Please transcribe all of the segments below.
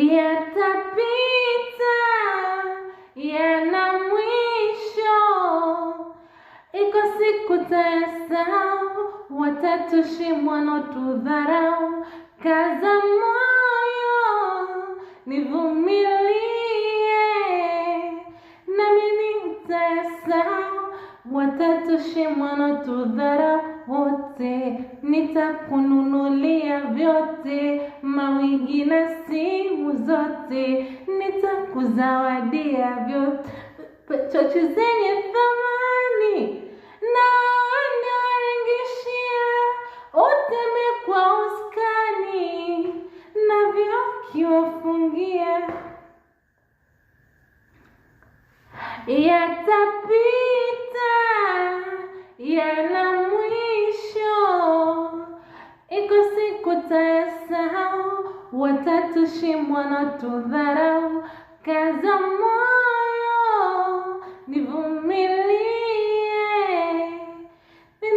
yatapita, yana mwisho. Iko siku tayasahau, watatushimwa wanotudharau. Kaza moyo, nivumilie, nami nitayasahau, watatushimwa wanotudharau. Wote nitakununulia vyote, mawigi na simu zote nitakuzawadia vyote. Chochi zenye thamani na naringishia, uteme kwa uskani na vyoki wafungia. Yatapita, yana mwisho. Iko siku tayasahau, watatushimwa wanotudharau. Kaza moyo, nivumilie,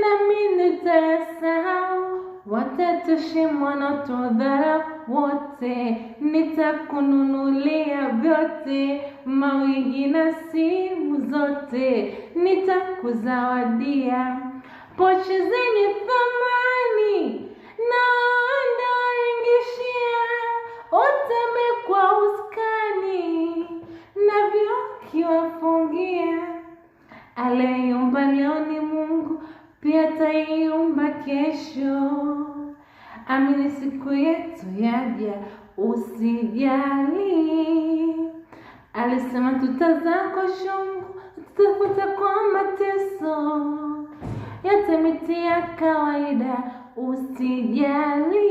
nami nitayasahau, watatushimwa wanotudharau. Wote nitakununulia vyote, mawigi na simu zote nitakuzawadia. Pochi zenye thamani na naringishia, uteme kwa uskani na vyoki wafungia. Aliyeumba leo ni Mungu, pia ataiumba kesho. Amini siku yetu yaja, usijali. Alisema tutazako shungu, tutafuta kwa mateso. Yote miti ya kawaida, usijali.